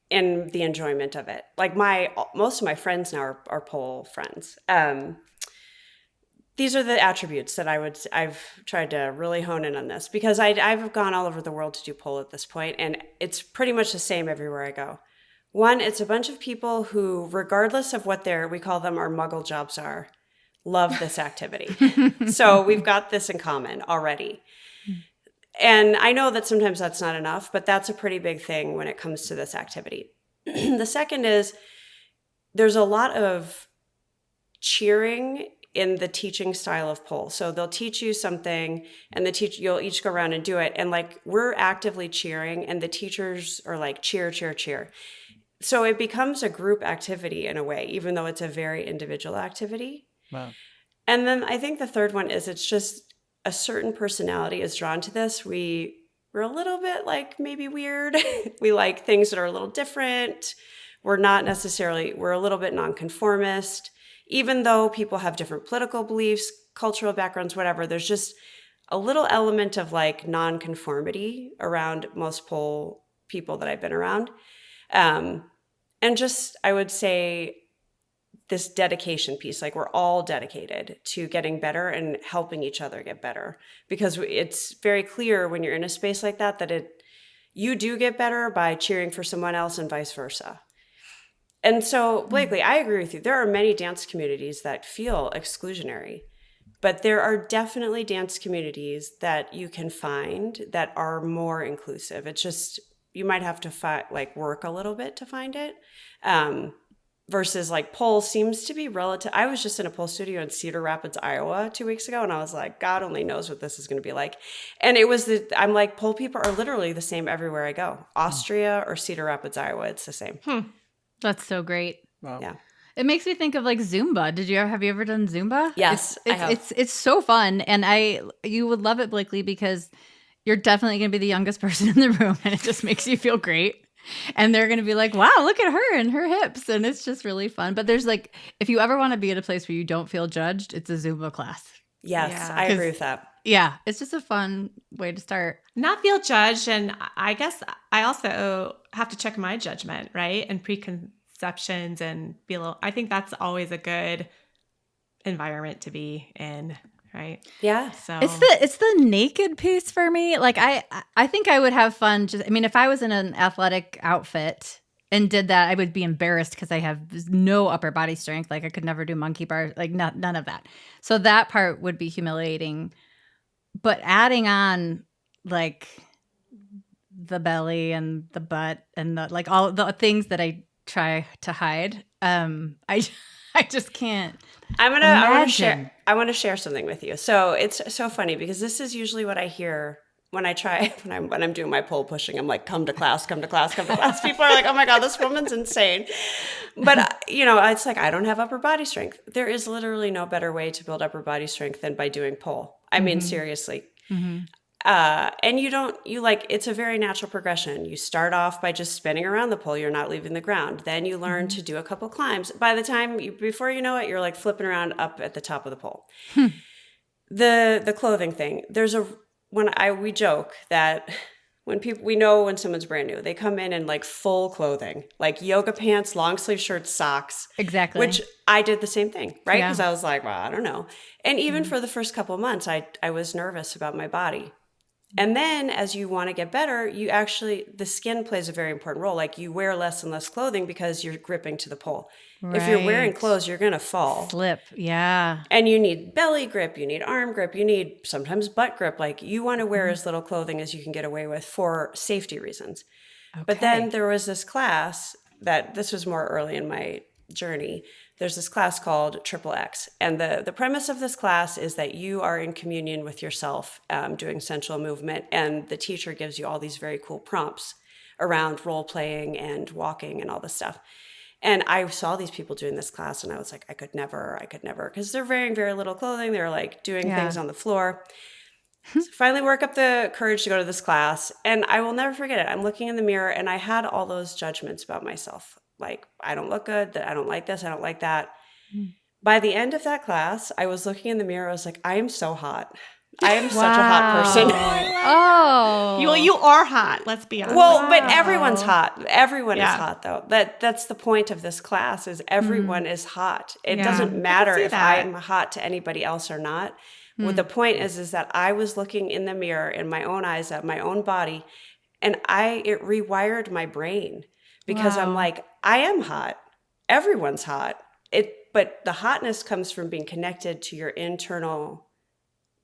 in the enjoyment of it. Like most of my friends now are pole friends. These are the attributes that I've tried to really hone in on this, because I've gone all over the world to do pole at this point, and it's pretty much the same everywhere I go. One, it's a bunch of people who, regardless of what we call them our muggle jobs are, love this activity. So we've got this in common already. And I know that sometimes that's not enough, but that's a pretty big thing when it comes to this activity. The second is there's a lot of cheering in the teaching style of pole. So they'll teach you something and you'll each go around and do it. And like, we're actively cheering and the teachers are like, cheer, cheer, cheer. So it becomes a group activity in a way, even though it's a very individual activity. Wow. And then I think the third one is it's just a certain personality is drawn to this. We're a little bit like maybe weird. We like things that are a little different. We're a little bit nonconformist. Even though people have different political beliefs, cultural backgrounds, whatever, there's just a little element of like nonconformity around most pole people that I've been around. And just, I would say, this dedication piece, like we're all dedicated to getting better and helping each other get better, because it's very clear when you're in a space like that you do get better by cheering for someone else and vice versa. And so, Blakely, I agree with you. There are many dance communities that feel exclusionary, but there are definitely dance communities that you can find that are more inclusive. It's just, you might have to work a little bit to find it. Versus like pole seems to be relative. I was just in a pole studio in Cedar Rapids, Iowa 2 weeks ago, and I was like, God only knows what this is going to be like. And I'm like, pole people are literally the same everywhere I go. Austria or Cedar Rapids, Iowa, it's the same. That's so great. Wow. Yeah. It makes me think of like Zumba. Have you ever done Zumba? Yes, I have. It's so fun, and you would love it, Blakely, because you're definitely going to be the youngest person in the room, and it just makes you feel great. And they're going to be like, wow, look at her and her hips. And it's just really fun. But there's like, if you ever want to be at a place where you don't feel judged, it's a Zumba class. Yes, yeah. I agree with that. Yeah, it's just a fun way to start. Not feel judged. And I guess I also have to check my judgment, right? And preconceptions and I think that's always a good environment to be in, right? Yeah. So It's the naked piece for me. Like I think I would have fun. If I was in an athletic outfit and did that, I would be embarrassed because I have no upper body strength. Like I could never do monkey bars, like none of that. So that part would be humiliating. But adding on like the belly and the butt and the, like all the things that I try to hide, I just can't. I want to share something with you. So it's so funny because this is usually what I hear when I'm doing my pole pushing. I'm like, come to class, come to class, come to class. People are like, oh my God, this woman's insane. But it's like, I don't have upper body strength. There is literally no better way to build upper body strength than by doing pole. I mean, seriously. Mm-hmm. And it's a very natural progression. You start off by just spinning around the pole. You're not leaving the ground. Then you learn to do a couple climbs. By the time before you know it, you're like flipping around up at the top of the pole. The clothing thing. We joke that we know when someone's brand new, they come in like full clothing, like yoga pants, long sleeve shirts, socks. Exactly. Which I did the same thing, right? Yeah. Because I was like, well, I don't know. And even for the first couple of months, I was nervous about my body. And then as you want to get better, the skin plays a very important role. Like you wear less and less clothing because you're gripping to the pole. Right. If you're wearing clothes, you're going to fall. Slip, yeah. And you need belly grip, you need arm grip, you need sometimes butt grip. Like you want to wear as little clothing as you can get away with for safety reasons. Okay. But then there was this class this was more early in my journey. There's this class called XXX. And the premise of this class is that you are in communion with yourself, doing sensual movement. And the teacher gives you all these very cool prompts around role playing and walking and all this stuff. And I saw these people doing this class and I was like, I could never, because they're wearing very little clothing. They're like doing things on the floor. So finally work up the courage to go to this class. And I will never forget it. I'm looking in the mirror and I had all those judgments about myself. Like, I don't look good, that I don't like this, I don't like that. By the end of that class, I was looking in the mirror, I was like, I am so hot. I am such a hot person. Oh. You are hot, let's be honest. Well, but everyone's hot. Everyone is hot, though. That's the point of this class is everyone is hot. It doesn't matter if I'm hot to anybody else or not. What the point is that I was looking in the mirror in my own eyes at my own body, and it rewired my brain. Because I'm like, I am hot. Everyone's hot. But the hotness comes from being connected to your internal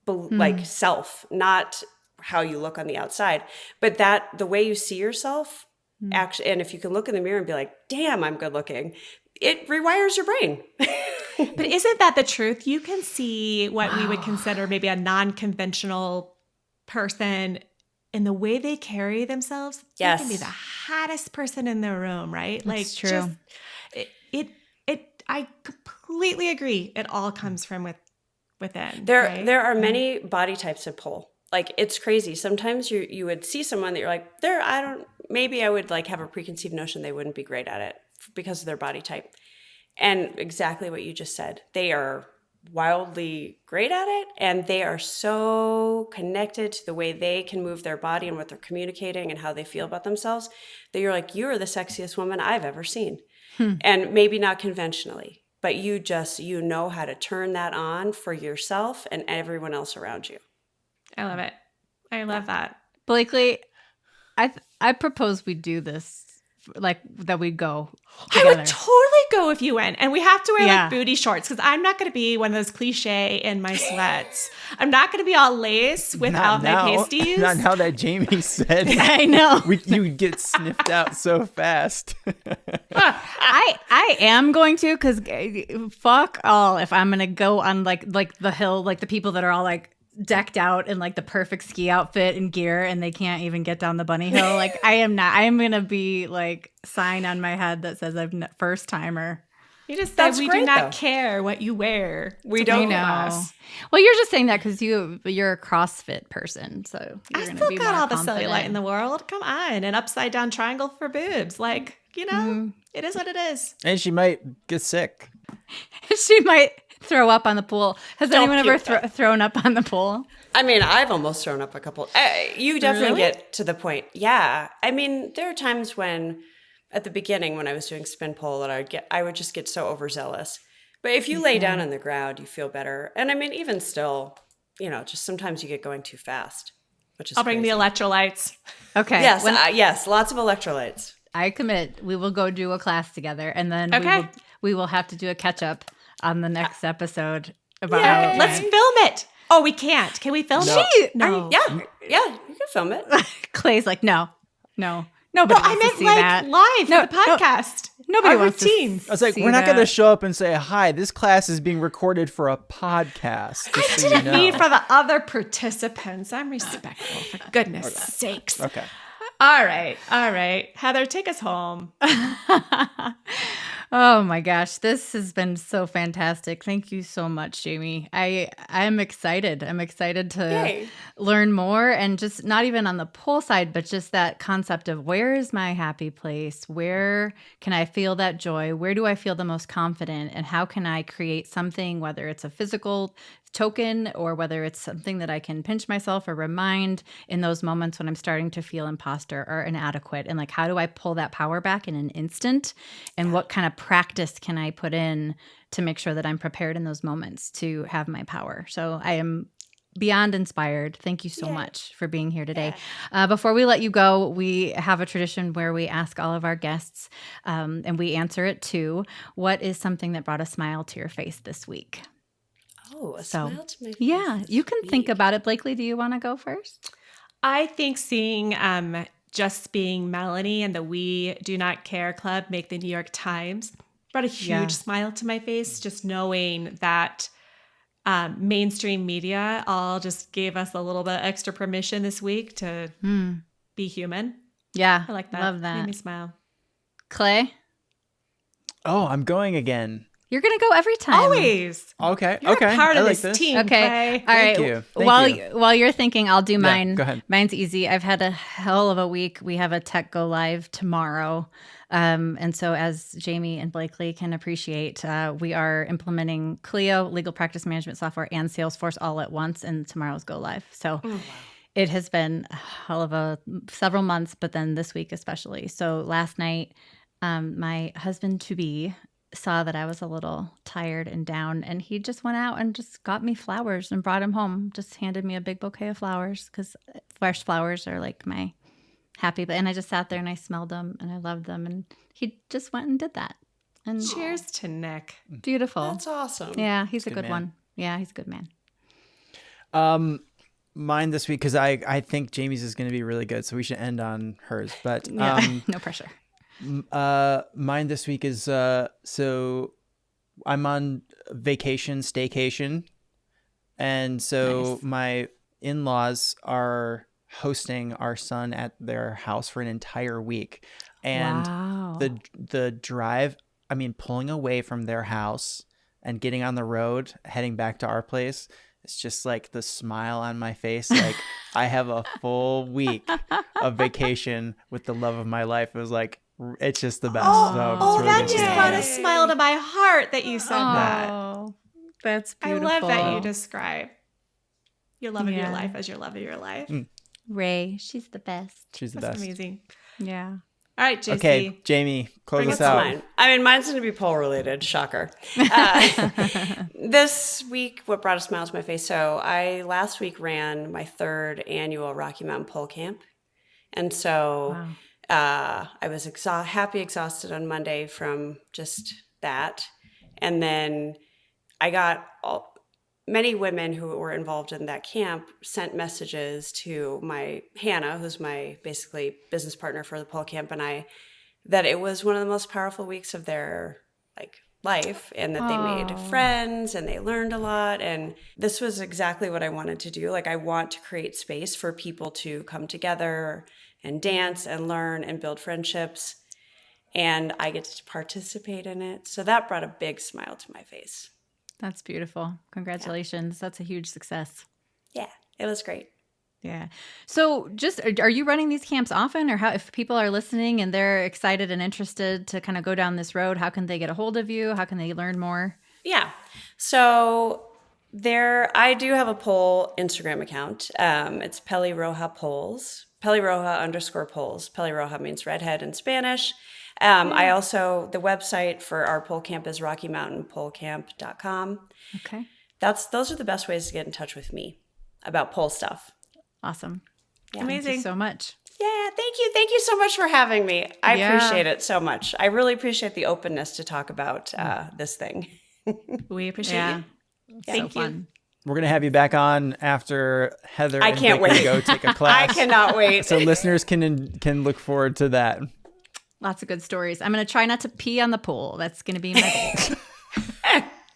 like self, not how you look on the outside. But the way you see yourself, actually, and if you can look in the mirror and be like, damn, I'm good looking, it rewires your brain. But isn't that the truth? You can see what we would consider maybe a non-conventional person in the way they carry themselves. They can be the hottest person in the room, right? That's true. I completely agree. It all comes from within. There are many body types of pole. Like it's crazy. Sometimes you would see someone that you're like, maybe I would like have a preconceived notion they wouldn't be great at it because of their body type. And exactly what you just said. They are wildly great at it, and they are so connected to the way they can move their body and what they're communicating and how they feel about themselves that you're like, you are the sexiest woman I've ever seen. And maybe not conventionally, but you know how to turn that on for yourself and everyone else around you. I love it. I love that. Blakely, I propose we do this, like that we go together. I would totally go if you went. And we have to wear like booty shorts because I'm not going to be one of those cliche in my sweats. I'm not going to be all lace without my pasties. Not now that Jamie said. I know. You would get sniffed out so fast. I am going to, because fuck all if I'm going to go on like the hill, like the people that are all like decked out in like the perfect ski outfit and gear and they can't even get down the bunny hill. Like I am gonna be like sign on my head that says I'm first timer. You just said we do not care what you wear. We don't know. Well, you're just saying that because you're a CrossFit person, so I still got all the cellulite in the world. Come on, an upside down triangle for boobs. Like it is what it is. And she might get sick. She might throw up on the pool. Has anyone ever thrown up on the pool? I mean, I've almost thrown up a couple. You definitely get to the point. Yeah. I mean, there are times when, at the beginning when I was doing spin pole, that I would just get so overzealous. But if you lay down on the ground, you feel better. And I mean, even still, just sometimes you get going too fast, which is I'll bring the electrolytes. Okay. Yes, yes, lots of electrolytes. I commit. We will go do a class together, and then we will have to do a catch up on the next episode about how it Let's went. film it. Oh, we can't. Can we film it? No. Yeah, you can film it. Clay's like, no. Nobody No, wants I to meant see like that. live for the podcast. Nobody Our wants routine. to I was like, see we're not going to that. show up and say, hi, this class is being recorded for a podcast. I didn't mean for the other participants. I'm respectful, for goodness sakes. Okay. All right. Heather, take us home. Oh my gosh, this has been so fantastic. Thank you so much, Jamie. I'm excited. I'm excited to learn more, and just not even on the pull side, but just that concept of where is my happy place? Where can I feel that joy? Where do I feel the most confident? And how can I create something, whether it's a physical token or whether it's something that I can pinch myself or remind in those moments when I'm starting to feel imposter or inadequate, and like, how do I pull that power back in an instant, and what kind of practice can I put in to make sure that I'm prepared in those moments to have my power? So I am beyond inspired. Thank you so much for being here today. Before we let you go, we have a tradition where we ask all of our guests, and we answer it too, what is something that brought a smile to your face this week? Oh, a smile to my face. Yeah, you can think about it. Blakely, do you want to go first? I think seeing Just Being Melanie and the We Do Not Care Club make the New York Times brought a huge smile to my face, just knowing that mainstream media all just gave us a little bit extra permission this week to be human. Yeah, I like that. Love that. Made me smile. Clay? Oh, I'm going again. You're going to go every time. Always. Okay. You're okay. a part I of like this team. Okay. Clay. All right. Thank you. Thank you. While you're thinking, I'll do mine. Yeah, go ahead. Mine's easy. I've had a hell of a week. We have a tech go live tomorrow. And so as Jamie and Blakely can appreciate, we are implementing Clio, legal practice management software, and Salesforce all at once, and tomorrow's go live. So it has been a hell of several months, but then this week especially. So last night, my husband-to-be saw that I was a little tired and down, and he just went out and just got me flowers and brought them home. Just handed me a big bouquet of flowers, because fresh flowers are like my happy. And I just sat there and I smelled them and I loved them, and he just went and did that. And Cheers to Nick. beautiful. That's awesome. Yeah, he's a good man. one. Yeah, he's a good man. Mine this week, because I think Jamie's is going to be really good, so we should end on hers. But Yeah, no pressure. mine this week is so I'm on vacation, staycation, and so my in-laws are hosting our son at their house for an entire week, and Wow. the drive, I mean, pulling away from their house and getting on the road, heading back to our place, it's just like the smile on my face. Like, I have a full week of vacation with the love of my life. It was like, it's just the best. So it's really that good just to brought know. a smile to my heart that you said that. Oh, that's I beautiful. love that you describe your love of your Yeah. life as your love of your life. Ray, she's the best. She's the That's best. amazing. Yeah. All right, JC. Okay, Jamie, close Bring us us That's out. mine. I mean, mine's going to be pole related. Shocker. This week, what brought a smile to my face? So I last week ran my 3rd annual Rocky Mountain Pole Camp. And so I was exhausted on Monday from just that. And then I got many women who were involved in that camp sent messages to Hannah, who's my basically business partner for the pole camp, and I, that it was one of the most powerful weeks of their life, and that they made friends and they learned a lot. And this was exactly what I wanted to do. I want to create space for people to come together and dance and learn and build friendships. And I get to participate in it. So that brought a big smile to my face. That's beautiful. Congratulations. That's a huge success. Yeah, it was great. Yeah. So are you running these camps often, or if people are listening and they're excited and interested to kind of go down this road, how can they get a hold of you? How can they learn more? Yeah. So I do have a pole Instagram account. It's Peli Roja Poles, Pelirroja_polls. Pelirroja means redhead in Spanish. I also, the website for our pole camp is RockyMountainPoleCamp.com. Okay. Those are the best ways to get in touch with me about pole stuff. Awesome. Yeah. Amazing. Thank you so much. Yeah, thank you. Thank you so much for having me. I appreciate it so much. I really appreciate the openness to talk about this thing. We appreciate you. Thank you. Fun. We're going to have you back on after Heather and can't Blakely wait. go take a class. I cannot wait. So listeners can look forward to that. Lots of good stories. I'm going to try not to pee on the pole. That's going to be my goal.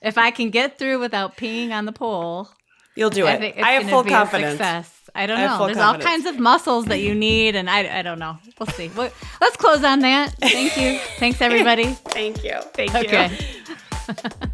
If I can get through without peeing on the pole, you'll do it. I have full confidence. Success. I don't know. There's all kinds of muscles that you need, and I don't know. We'll see. Let's close on that. Thank you. Thanks, everybody. Thank you. Thank you. Okay.